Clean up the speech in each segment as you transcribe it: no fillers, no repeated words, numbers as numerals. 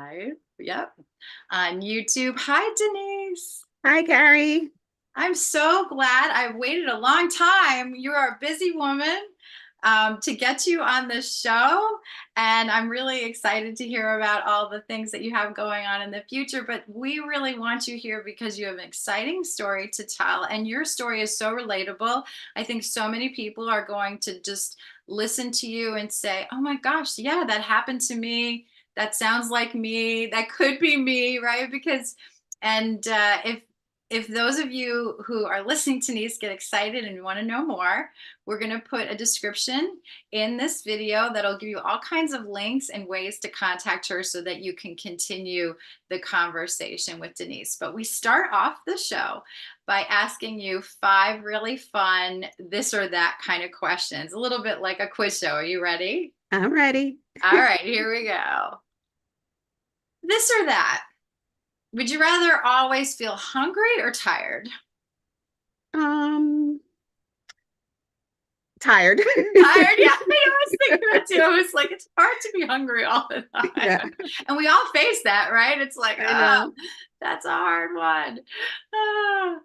live. Yep. On YouTube. Hi, Denise. Hi, Carrie. I'm so glad. I've waited a long time. You are a busy woman to get you on this show. And I'm really excited to hear about all the things that you have going on in the future. But we really want you here because you have an exciting story to tell. And your story is so relatable. I think so many people are going to just listen to you and say, oh my gosh, yeah, that happened to me. That sounds like me. That could be me, right? Because, and if those of you who are listening to Denise get excited and want to know more, we're going to put a description in this video that'll give you all kinds of links and ways to contact her so that you can continue the conversation with Denise. But we start off the show by asking you 5 really fun this or that kind of questions, a little bit like a quiz show. Are you ready? I'm ready. All right, here we go. This or that. Would you rather always feel hungry or tired? Um, Tired. Tired? Yeah, I was thinking that too. I was like, it's hard to be hungry all the Yeah, time. And we all face that, right? It's like, I know. that's a hard one. Ah.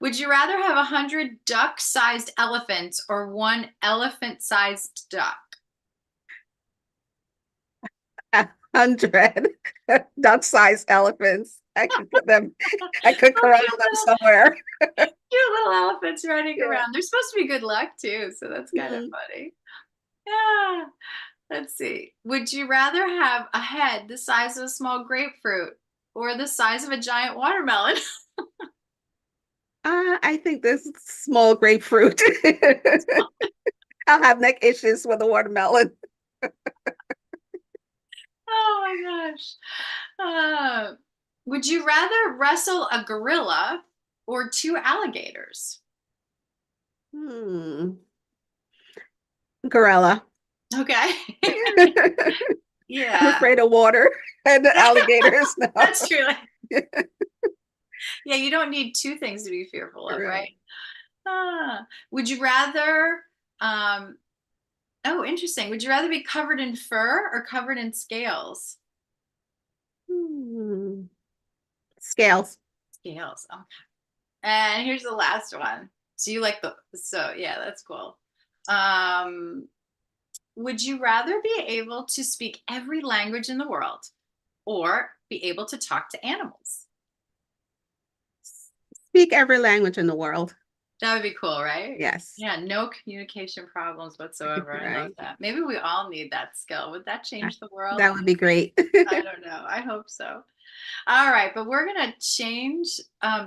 Would you rather have 100 duck-sized elephants or one elephant-sized duck? 100 duck-sized elephants. I could put them, I could Oh, corral them somewhere. cute little elephants running Yeah. around. They're supposed to be good luck too, so that's kind of Mhm. funny. Yeah. Let's see. Would you rather have a head the size of a small grapefruit or the size of a giant watermelon? I think this small grapefruit. I'll have neck issues with a watermelon. Oh my gosh. Would you rather wrestle a gorilla or 2 alligators? Hmm. Gorilla. Okay. I'm Yeah. afraid of water and the alligators now. That's true. Yeah, you don't need 2 things to be fearful of, right? Right. Would you rather um oh, interesting. Would you rather be covered in fur or covered in scales? Hmm. Scales. Scales. Okay. And here's the last one. So you like so yeah, that's cool. Um, would you rather be able to speak every language in the world or be able to talk to animals? Speak every language in the world. That would be cool, right? Yes. Yeah, no communication problems whatsoever. I love Right. that. Maybe we all need that skill. Would that change the world? That would be great. I don't know. I hope so. All right, but we're going to change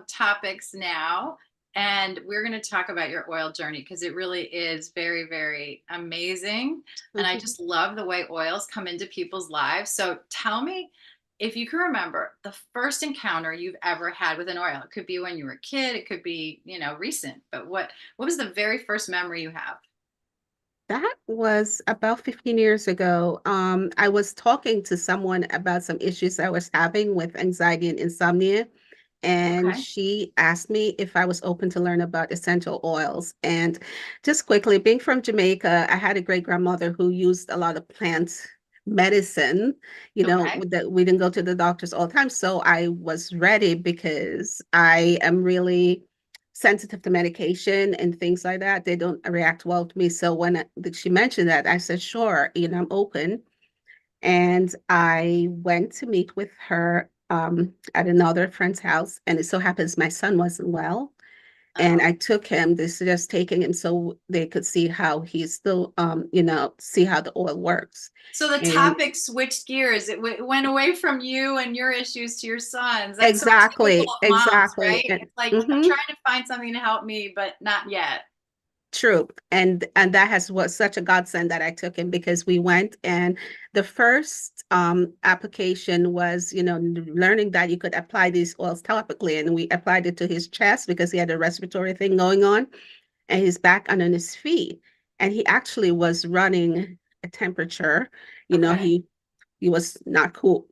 topics now. And we're going to talk about your oil journey because it really is very, very amazing. And I Mhm. just love the way oils come into people's lives. So tell me if you can remember the first encounter you've ever had with an oil. It could be when you were a kid, it could be, recent, but what was the very first memory you have? That was about 15 years ago. I was talking to someone about some issues I was having with anxiety and insomnia, and Okay. she asked me if I was open to learn about essential oils. And just quickly, being from Jamaica, I had a great grandmother who used a lot of plant medicine, Okay. that we didn't go to the doctors all the time. So I was ready because I am really sensitive to medication and things like that. They don't react well to me. So when she mentioned that, I said, sure, I'm open. And I went to meet with her at another friend's house. And it so happens my son wasn't well. And Oh. I took him, this is just taking him so they could see how he's still, see how the oil works. So the And topic switched gears. It went away from you and your issues to your sons. That's so typical exactly, of moms, right? exactly. And It's like I'm mhm. trying to find something to help me, but not yet. True. And that has was such a godsend that I took him because we went and the first application was, learning that you could apply these oils topically. And we applied it to his chest because he had a respiratory thing going on and his back and on his feet. And he actually was running a temperature, you know, Okay. he he was not cool,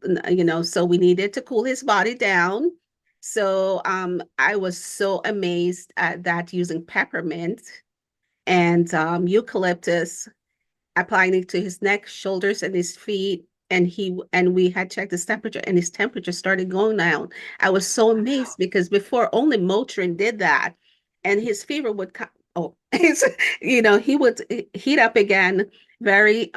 so we needed to cool his body down. So I was so amazed at that using peppermint and eucalyptus, applying it to his neck, shoulders, and his feet. and we had checked his temperature, and his temperature started going down. I was so amazed because before only Motrin did that, and his fever would come. Oh, he would heat up again very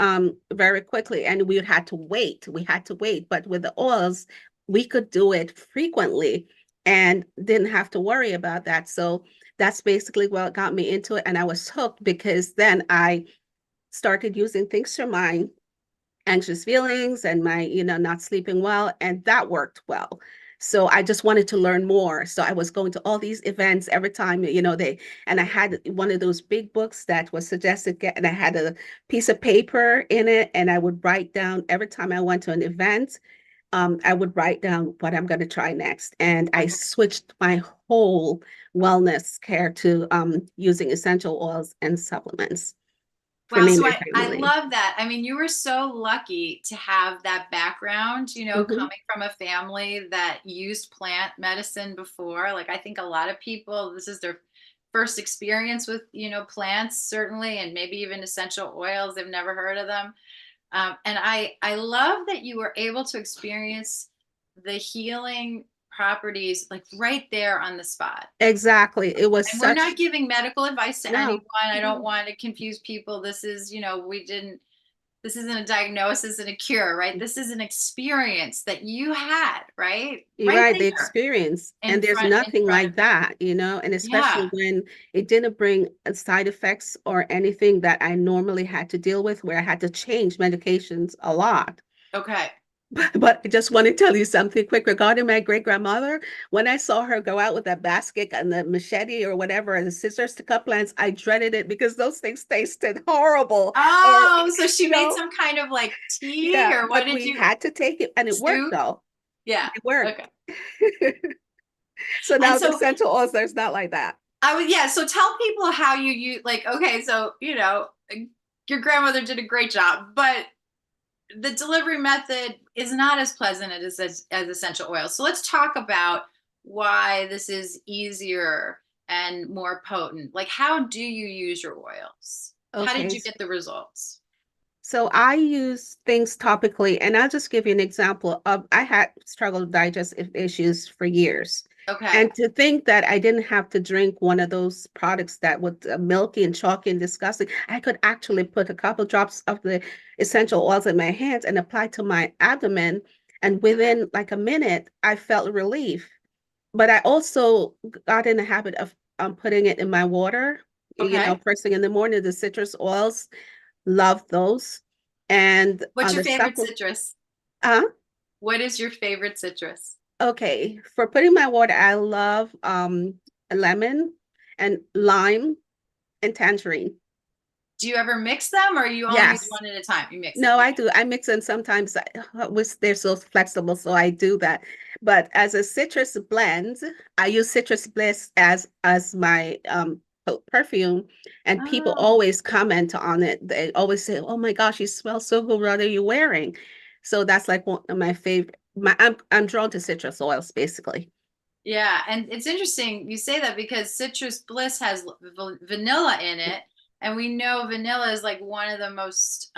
quickly, and we had to wait. We had to wait, but with the oils, we could do it frequently and didn't have to worry about that. So that's basically what got me into it, and I was hooked because then I started using things for my anxious feelings and my, not sleeping well, and that worked well. So I just wanted to learn more. So I was going to all these events every time, and I had one of those big books that was suggested, and I had a piece of paper in it, and I would write down every time I went to an event. I would write down what I'm going to try next. And I switched my whole wellness care to using essential oils and supplements for Wow, me and so my I family. love that. I mean, you were so lucky to have that background, Hmm. coming from a family that used plant medicine before. Like, I think a lot of people, this is their first experience with, plants, certainly, and maybe even essential oils. They've never heard of them. And I love that you were able to experience the healing properties like right there on the spot. Exactly. It was And we're such, not giving medical advice to anyone. no, I don't no, want to confuse people. This is, this isn't a diagnosis and a cure, right? This is an experience that you had, right? you're Right right, the there experience. in And there's in nothing front of like that, and you. Yeah. especially when it didn't bring side effects or anything that I normally had to deal with, where I had to change medications a lot. Okay. But I just want to tell you something quick regarding my great grandmother. When I saw her go out with that basket and the machete or whatever, and the scissors to cut plants, I dreaded it because those things tasted horrible. Or, Oh, so she you made know, some kind of like tea yeah, or what but did we you had to take it and it worked soup? though. Yeah. It worked. Okay. So And now the so essential oils, there's not like that. I would, yeah. So tell people how you use, like, okay, so, your grandmother did a great job, but the delivery method is not as pleasant as essential oils. So let's talk about why this is easier and more potent. Like, how do you use your oils? How did Okay. you get the results? So I use things topically, and I'll just give you an example of I had struggled with digestive issues for years. Okay. And to think that I didn't have to drink one of those products that was milky and chalky and disgusting, I could actually put a couple drops of the essential oils in my hands and apply to my abdomen. And Okay. within like a minute, I felt relief. But I also got in the habit of putting it in my water, Okay. first thing in the morning, the citrus oils. Love those. And What's your the favorite supplement, citrus? uh, What is your favorite citrus? okay, for putting my water, I love lemon and lime and tangerine. Do you ever mix them or you only use Yes. one at a time? You mix them. No, I Okay. do. I mix them sometimes. I wish they're so flexible, so I do that. But as a citrus blend, I use Citrus Bliss as my perfume, and people Oh, always comment on it. They always say, "Oh my gosh, you smell so good. What are you wearing?" So that's like one of my favorite. I'm drawn to citrus oils, basically. yeah. And it's interesting you say that because Citrus Bliss has vanilla in it. And we know vanilla is like one of the most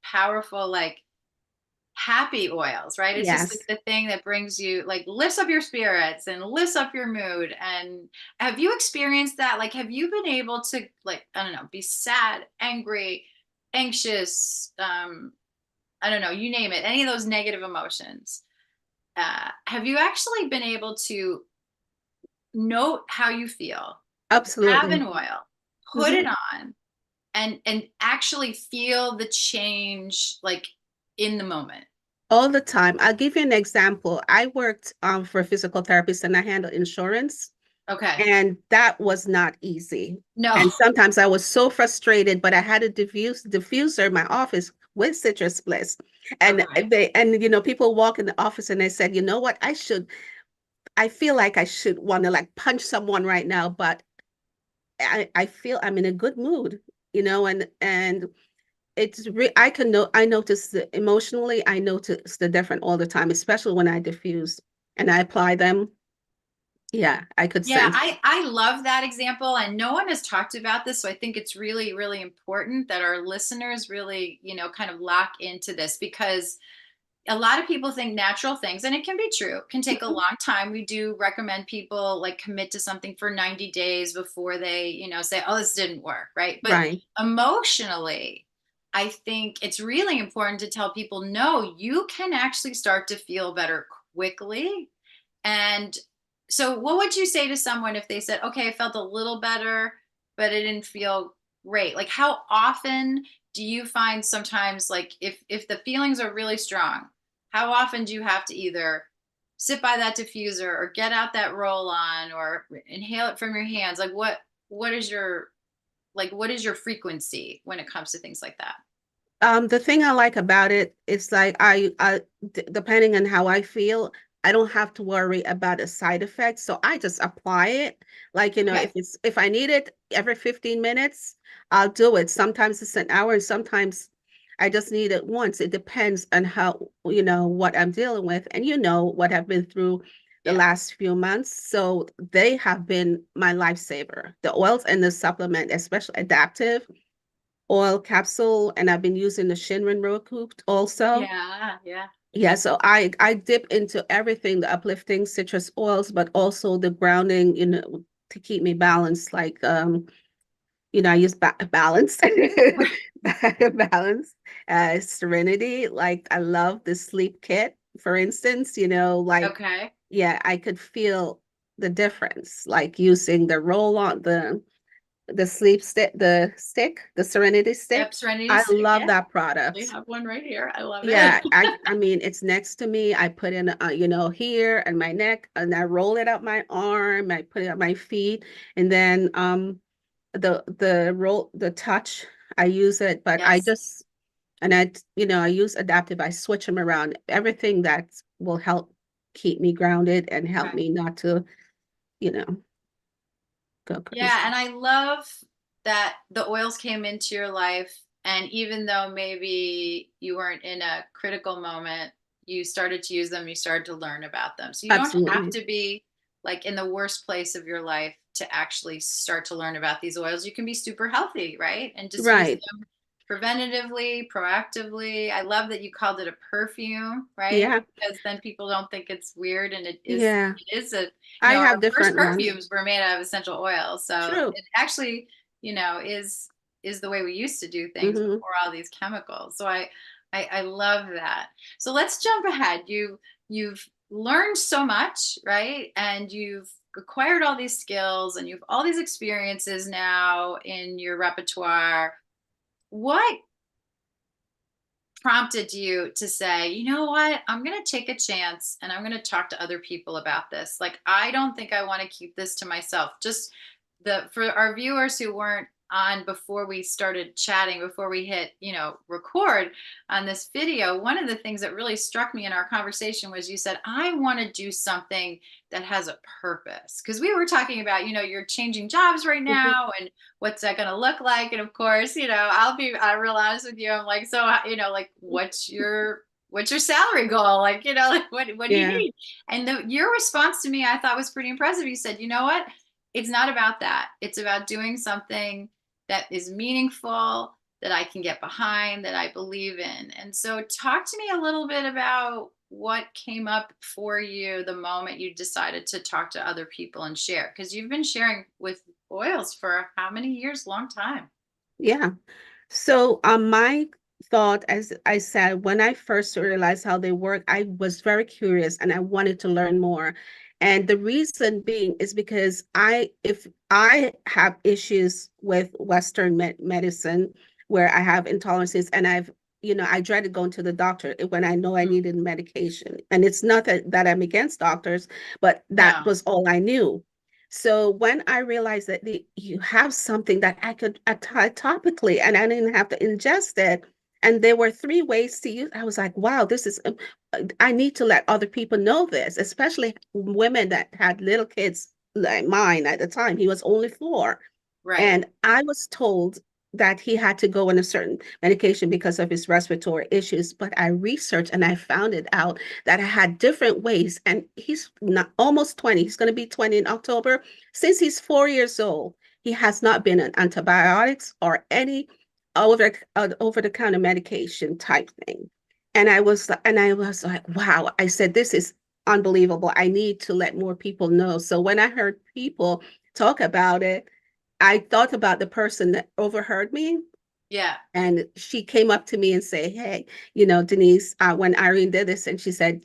powerful, like happy oils, right? It's just like Yes, the thing that brings you, like, lifts up your spirits and lifts up your mood. And have you experienced that? Like, have you been able to, like, I don't know, be sad, angry, anxious, I don't know, you name it, any of those negative emotions? Have you actually been able to note how you feel, have an absolutely. oil, put it Mhm. on, and actually feel the change like in the moment? All the time. I'll give you an example. I worked for a physical therapist and I handled insurance. Okay. And that was not easy. No. And sometimes I was so frustrated, but I had a diffuser in my office with citrus bliss. And Okay. people walk in the office and they said, you know what, I feel like I should want to like punch someone right now, but I feel I'm in a good mood, and I notice emotionally, I notice the different all the time, especially when I diffuse and I apply them. Yeah, I could Yeah, sense. I love that example, and no one has talked about this, so I think it's really really important that our listeners really, kind of lock into this because a lot of people think natural things, and it can be true, can take a Mhm. long time. We do recommend people like commit to something for 90 days before they, say, oh, this didn't work, right? But Right. emotionally, I think it's really important to tell people, no, you can actually start to feel better quickly. And so, what would you say to someone if they said, okay, I felt a little better, but it didn't feel great? Like, how often do you find sometimes, like, if the feelings are really strong, how often do you have to either sit by that diffuser or get out that roll on or inhale it from your hands? Like, what is your what is your frequency when it comes to things like that? The thing I like about it is like depending on how I feel, I don't have to worry about a side effect. So I just apply it. Like, Okay. if I need it every 15 minutes, I'll do it. Sometimes it's an hour and sometimes I just need it once. It depends on how, what I'm dealing with and what I've been through the Yeah. last few months. So they have been my lifesaver. The oils and the supplement, especially adaptive oil capsule, and I've been using the Shinrin Roku also. Yeah. Yeah. Yeah, so I dip into everything, the uplifting citrus oils, but also the grounding, to keep me balanced. Like I use balance, balance, serenity. Like I love the sleep kit, for instance. Like Okay. yeah, I could feel the difference, like using the roll on the sleep stick, the Serenity Yep. stick. Serenity I stick. love Yeah. that We product. have one right here. I love it. Yeah, I mean it's next to me. I put in here and my neck and I roll it up my arm, I put it up my feet and then the touch I use it, but I Yes. just and I use adaptive. I switch them around. Everything that will help keep me grounded and help Okay. me not to, you know, go Yeah, crazy. and I love that the oils came into your life, and even though maybe you weren't in a critical moment, you started to use them, you started to learn about them. So you don't have Absolutely. to be like in the worst place of your life to actually start to learn about these oils. You can be super healthy, right? And just use Right. them preventatively, proactively. I love that you called it a perfume, right? Yeah. Because then people don't think it's weird, and it is Yeah. it is a I our have first different ones. perfumes were made out of essential oils. So True. it actually, is the way we used to do things Hmm. before all these chemicals. So I love that. So let's jump ahead. You've learned so much, right? And you've acquired all these skills and you've all these experiences now in your repertoire. What prompted you to say, you know what, I'm going to take a chance and I'm going to talk to other people about this? Like, I don't think I want to keep this to myself. Just for our viewers who weren't on before we started chatting, before we hit, record on this video, one of the things that really struck me in our conversation was you said, I want to do something that has a purpose. Because we were talking about, you're changing jobs right Hmm. now and what's that going to look like? And of course, I'll be real honest with you. I'm like, so, like, what's your salary goal? Like, like what do you Yeah. need? And your response to me, I thought was pretty impressive. You said, you know what? It's not about that. It's about doing something that is meaningful, that I can get behind, that I believe in. And so, talk to me a little bit about what came up for you the moment you decided to talk to other people and share, because you've been sharing with oils for how many years? Long time. Yeah. So, my thought, as I said, when I first realized how they work, I was very curious and I wanted to learn more. And the reason being is because if I have issues with Western medicine where I have intolerances and I dreaded going to the doctor when I know I Mm, needed medication. And it's not that I'm against doctors, but that no, was all I knew. So when I realized that you have something that I could apply topically and I didn't have to ingest it, and there were three ways to use, I was like, wow, I need to let other people know this, especially women that had little kids like mine at the time. He was only 4. right, And I was told that he had to go on a certain medication because of his respiratory issues. But I researched and I found it out that I had different ways. And he's not almost 20. He's going to be 20 in October. Since he's 4 years old, he has not been on antibiotics or any over the counter medication type thing. And I was like, wow. I said, this is unbelievable. I need to let more people know. So when I heard people talk about it, I thought about the person that overheard me. Yeah. And she came up to me and say, hey, Denise, when Irene did this, and she said,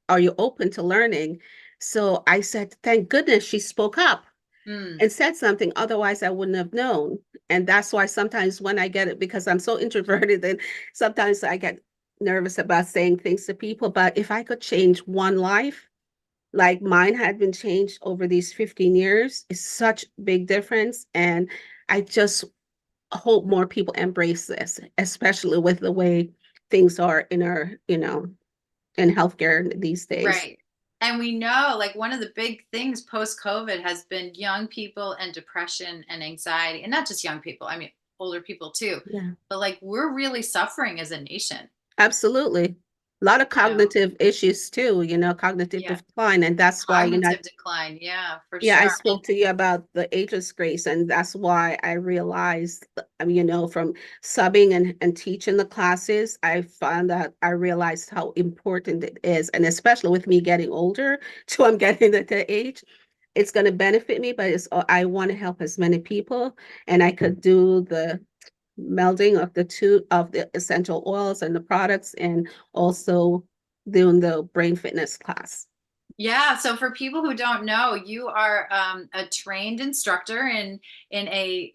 are you open to learning? So I said, thank goodness she spoke up Mm, and said something. Otherwise, I wouldn't have known. And that's why sometimes when I get it, because I'm so introverted, and sometimes I get nervous about saying things to people. But if I could change one life, like mine had been changed over these 15 years, it's such big difference. And I just hope more people embrace this, especially with the way things are in our, in healthcare these days. right. And we know, like, one of the big things post COVID has been young people and depression and anxiety, and not just young people, I mean, older people too. Yeah. But like, we're really suffering as a nation, Absolutely. A lot of you know? cognitive issues too, cognitive Yeah. decline. And that's why, Cognitive decline. Yeah, for yeah, I sure. spoke to you about the ageless grace. And that's why I realized, from subbing and teaching the classes, I found that I realized how important it is. And especially with me getting older, so I'm getting at the age, it's going to benefit me, but I want to help as many people. And I could do the melding of the two of the essential oils and the products, and also doing the brain fitness class. Yeah. So for people who don't know, you are a trained instructor in a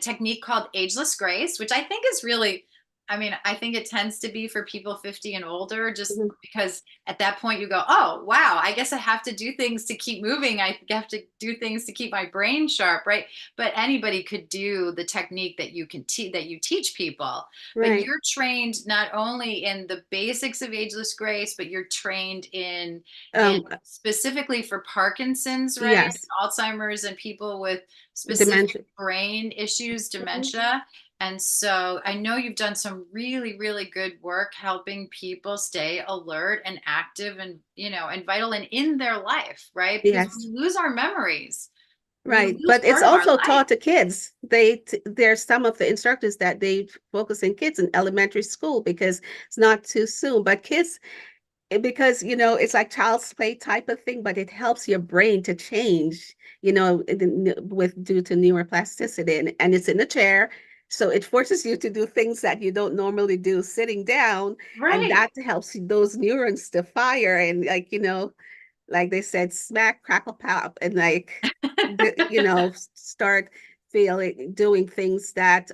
technique called ageless grace, which I think is really, I mean, I think it tends to be for people 50 and older, just Mhm. because at that point you go, oh, wow, I guess I have to do things to keep moving. I have to do things to keep my brain sharp, right? But anybody could do the technique that you can teach that you teach people. But Right. you're trained not only in the basics of ageless grace, but you're trained in Um, specifically for Parkinson's, right? yes, Alzheimer's and people with specific dementia. brain issues, Mhm. dementia. And so I know you've done some really, really good work helping people stay alert and active and, and vital and in their life, right? Because when Yes. we lose our memories, we Right, lose but it's part of our also life. taught to kids. There's some of the instructors that they focus in kids in elementary school because it's not too soon. But kids, because it's like child's play type of thing, but it helps your brain to change, with due to neuroplasticity, and it's in a chair, so it forces you to do things that you don't normally do sitting down, and Right. that helps those neurons to fire, and like they said, smack, crackle, pop, and start feeling doing things that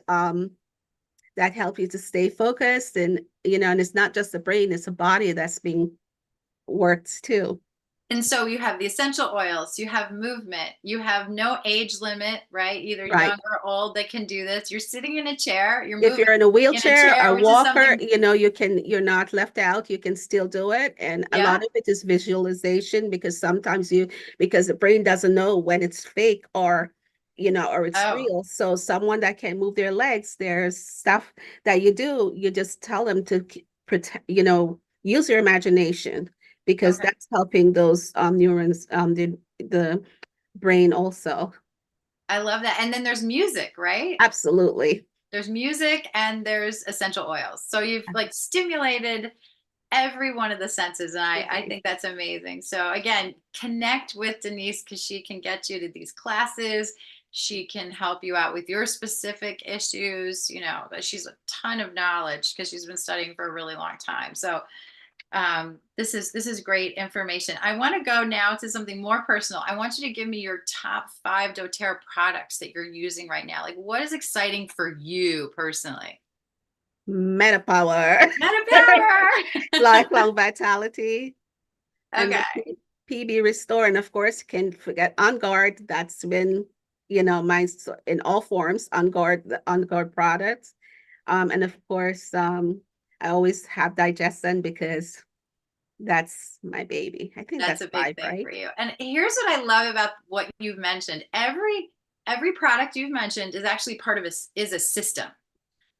help you to stay focused, and it's not just the brain, it's the body that's being worked too. And so you have the essential oils, you have movement, you have no age limit, right? Either Right. young or old that can do this. You're sitting in a chair, you're If moving you're in a in a wheelchair, chair, a which is walker, something, you're not left out. You can still do it. And a yeah. lot of it is visualization, because sometimes because the brain doesn't know when it's fake or it's Oh, real. So someone that can move their legs, there's stuff that you do. You just tell them to protect, use your imagination, because okay. that's helping those neurons, the brain also. I love that. And then there's music, right? Absolutely. There's music and there's essential oils. So you've like stimulated every one of the senses. And I Mhm. think that's amazing. So again, connect with Denise because she can get you to these classes. She can help you out with your specific issues. But she's a ton of knowledge because she's been studying for a really long time. So this is great information. I want to go now to something more personal. I want you to give me your top 5 doTERRA products that you're using right now. Like, what is exciting for you personally? Metapower. Meta power. Lifelong vitality, and the Okay, PB Restore. And of course, you can forget On Guard. That's been, mine in all forms, On Guard, the On Guard products. And of course, I always have Digestion, because that's my baby. I think that's that's a big five, thing for right? you. And here's what I love about what you've mentioned. Every product you've mentioned is actually part of a system.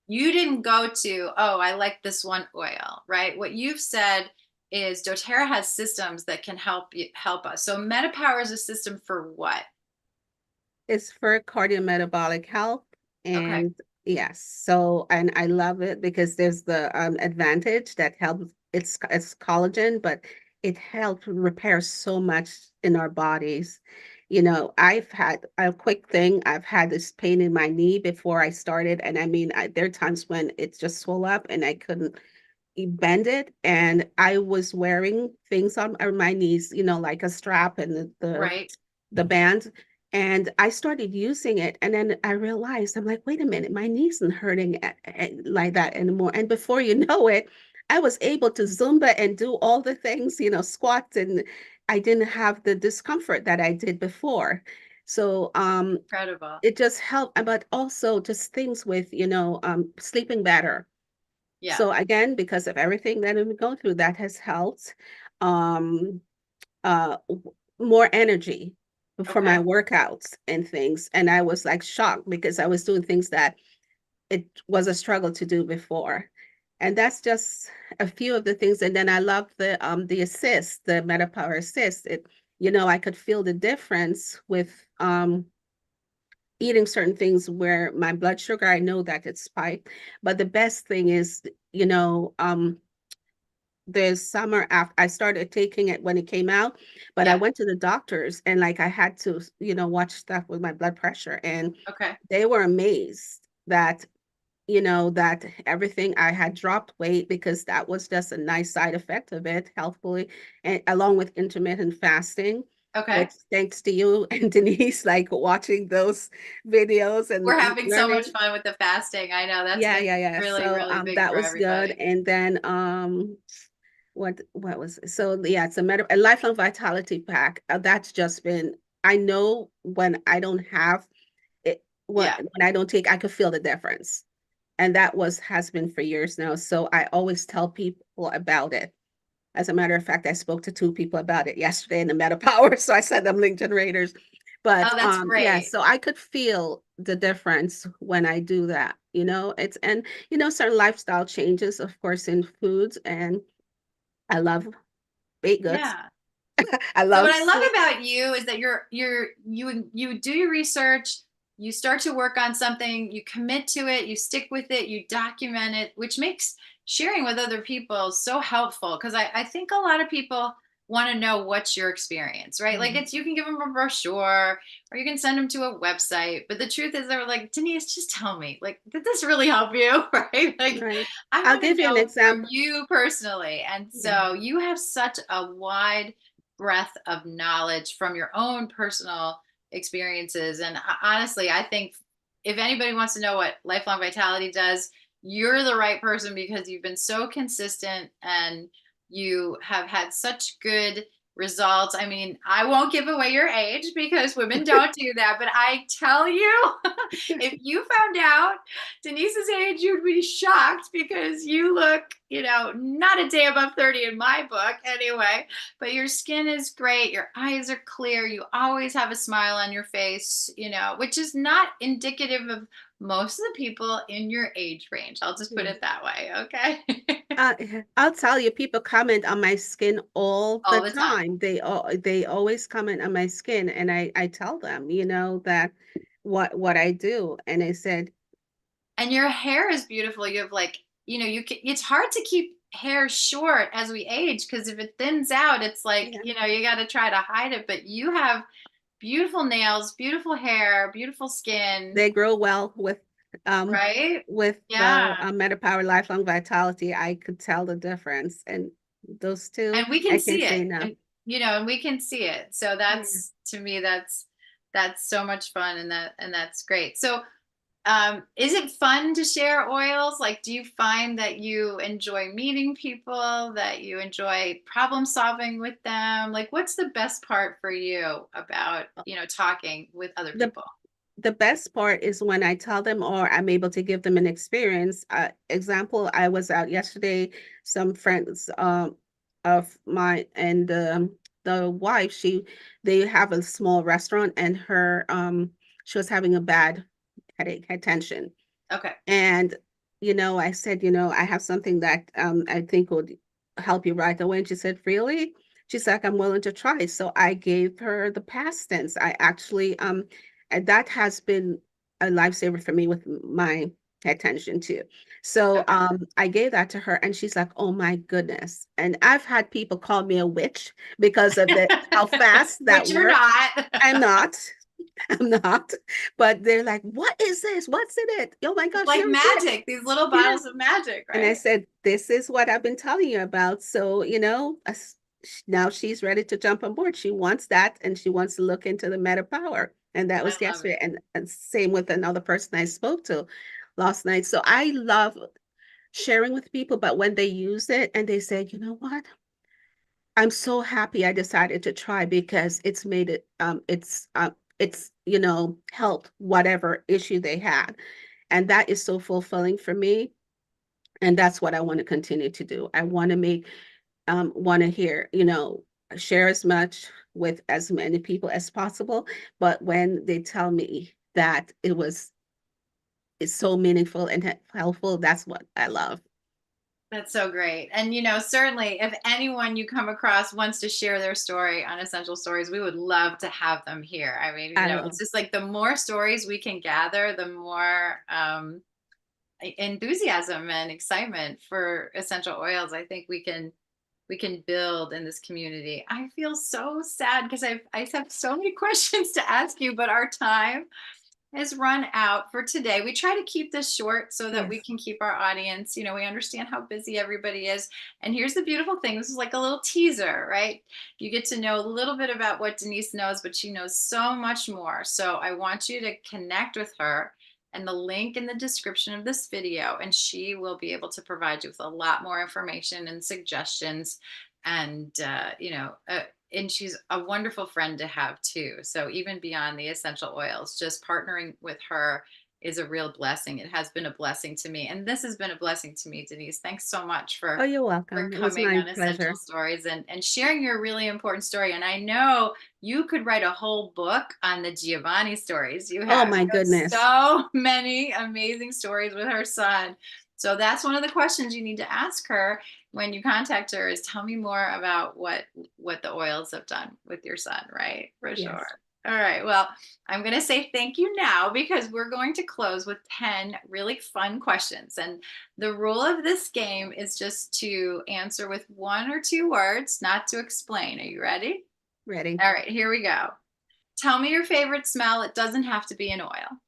You didn't go to, oh, I like this one oil, right? What you've said is doTERRA has systems that can help us. So MetaPower is a system for what? It's for cardiometabolic health, Okay. and Yes. So, and I love it because there's the advantage that helps. It's collagen, but it helps repair so much in our bodies. You know, I've had a quick thing. I've had this pain in my knee before I started, and I mean, there are times when it just swelled up and I couldn't bend it, and I was wearing things on my knees, you know, like a strap and Right. the band. And I started using it. And then I realized, I'm like, wait a minute, my knees isn't hurting like that anymore. And before you know it, I was able to Zumba and do all the things, you know, squats, and I didn't have the discomfort that I did before. So Incredible. it just helped, but also just things with, you know, sleeping better. Yeah. So again, because of everything that I've been going through, that has helped. Um, More energy for my Okay. workouts and things. And I was like shocked because I was doing things that it was a struggle to do before. And that's just a few of the things. And then I love the assist, the MetaPower assist. It, you know, I could feel the difference with eating certain things where my blood sugar, I know that it's spiked. But the best thing is, you know, the summer after I started taking it when it came out, but I Yeah. went to the doctors and like I had to, you know, watch stuff with my blood pressure, and Okay. they were amazed that, you know, that everything I had dropped weight because that was just a nice side effect of it, healthfully, and along with intermittent fasting, Okay. which thanks to you and Denise, like watching those videos and We're having so much learning. fun with the fasting. I know that's Yeah, been yeah, yeah. really, So really big that for was good. everybody. And then what was it? So yeah, it's a lifelong vitality pack. That's just been, I know when I don't have it, Yeah. when I don't take, I could feel the difference. And that was has been for years now. So I always tell people about it. As a matter of fact, I spoke to two people about it yesterday in the Meta Power. So I sent them link generators. But Oh, that's yeah, great. so I could feel the difference when I do that, you know. It's, and you know, certain lifestyle changes, of course, in foods, and I love baked goods. Yeah. I So what love I love sweets. about you is that you do your research, you start to work on something, you commit to it, you stick with it, you document it, which makes sharing with other people so helpful because I think a lot of people want to know what's your experience, right? Like Mhm. it's you can give them a brochure or you can send them to a website, but the truth is they're like, Denise, just tell me, like, did this really help you? Right? Like Right. I I'll want to give you an know from example. you personally. And Yeah. so you have such a wide breadth of knowledge from your own personal experiences. And honestly, I think if anybody wants to know what lifelong vitality does, you're the right person because you've been so consistent and you have had such good results. I mean, I won't give away your age because women don't do that, but I tell you, if you found out Denise's age, you'd be shocked because you look, not a day above 30 in my book anyway. But your skin is great. Your eyes are clear. You always have a smile on your face, which is not indicative of most of the people in your age range. I'll just put Yeah. it that way. Okay. Uh, I'll tell you, people comment on my skin all the All the time. time. They always comment on my skin, and I tell them, you know, that what I do, and I said, And your hair is beautiful. You have like, it's hard to keep hair short as we age because if it thins out, it's like, yeah, you got to try to hide it. But you have beautiful nails, beautiful hair, beautiful skin, they grow well um right? with the Yeah. MetaPower Lifelong Vitality. I could tell the difference, and those two, And we can I can't see say it. enough. And we can see it. So Yeah. that's to me, that's so much fun and that's great. So is it fun to share oils? Like, do you find that you enjoy meeting people, that you enjoy problem solving with them? Like, what's the best part for you about, talking with other The people? the best part is when I tell them or I'm able to give them an experience. Example, I was out yesterday, some friends of mine and the wife, they have a small restaurant, and her she was having a bad headache, had tension. Okay. And, you know, I said, you know, I have something that I think would help you right away. And she said, really? She's like, I'm willing to try. So I gave her the pastance. I actually, and that has been a lifesaver for me with my attention to. So Okay. I gave that to her and she's like, oh my goodness. And I've had people call me a witch because of the how fast that Which you're worked. not. I'm not. I'm not. But they're like, what is this? What's in it? Oh my It's gosh, like you're right. magic, these little Yeah. bottles of magic, And I right? said, this is what I've been telling you about. So, now she's ready to jump on board. She wants that and she wants to look into the meta power. And that I was love yesterday. it. And same with another person I spoke to last night. So I love sharing with people, but when they use it and they say, you know what? I'm so happy I decided to try because it's made it it's helped whatever issue they had. And that is so fulfilling for me. And that's what I want to continue to do. I want to want to hear, share as much with as many people as possible. But when they tell me that it's so meaningful and helpful, that's what I love. That's so great. And, certainly if anyone you come across wants to share their story on Essential Stories, we would love to have them here. I mean, I it's love. just like the more stories we can gather, the more enthusiasm and excitement for essential oils I think we can build in this community. I feel so sad because I have so many questions to ask you, but our time has run out for today. We try to keep this short so that we Yes. can keep our audience, we understand how busy everybody is. And here's the beautiful thing, this is like a little teaser, right? You get to know a little bit about what Denise knows, but she knows so much more. So I want you to connect with her and the link in the description of this video, and she will be able to provide you with a lot more information and suggestions. And and she's a wonderful friend to have too. So even beyond the essential oils, just partnering with her is a real blessing. It has been a blessing to me, and this has been a blessing to me, Denise. Thanks so much Oh, for you're for welcome. It was coming my on Essential pleasure. Stories and sharing your really important story. And I know you could write a whole book on the Giovanni stories. You Oh have my goodness. so many amazing stories with her son. So that's one of the questions you need to ask her when you contact her is tell me more about what the oils have done with your son, right? For sure. Yes. All right. Well, I'm going to say thank you now because we're going to close with 10 really fun questions. And the rule of this game is just to answer with one or two words, not to explain. Are you ready? Ready. All right, here we go. Tell me your favorite smell. It doesn't have to be an oil.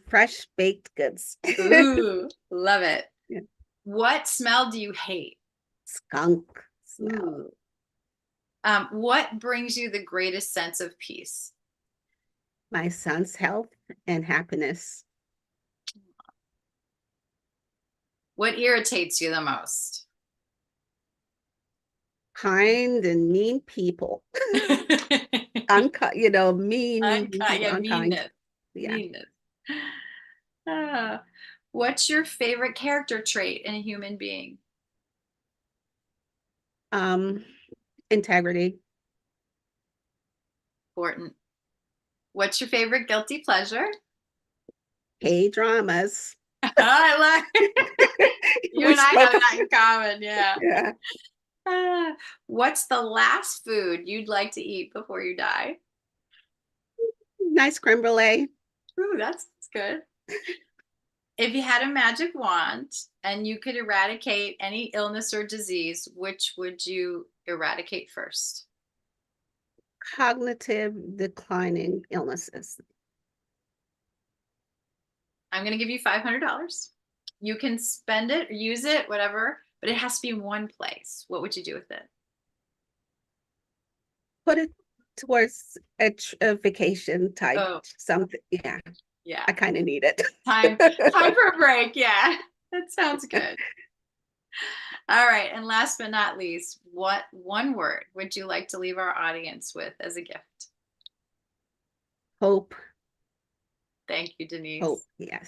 Fresh baked goods. Ooh, love it. Yeah. What smell do you hate? Skunk smell. Ooh. What brings you the greatest sense of peace? My son's health and happiness. What irritates you the most? Kind and mean people. Unkind, mean Unkind, people, yeah, unkind. meanness. Yeah. Meanness. Ah. What's your favorite character trait in a human being? Um, Integrity. Important. What's your favorite guilty pleasure? K-dramas. I like you We and I have spoke. that in common. Yeah. Yeah. Ah. What's the last food you'd like to eat before you die? Nice creme brulee. Ooh, that's good. If you had a magic wand and you could eradicate any illness or disease, which would you eradicate first? Cognitive declining illnesses. I'm going to give you $500. You can spend it, or use it, whatever, but it has to be in one place. What would you do with it? Put it towards a vacation type Oh, something. Yeah, yeah. I kind of need it. Time for a break. Yeah. That sounds good. All right. And last but not least, what one word would you like to leave our audience with as a gift? Hope, Thank you, hope. Denise. Yes.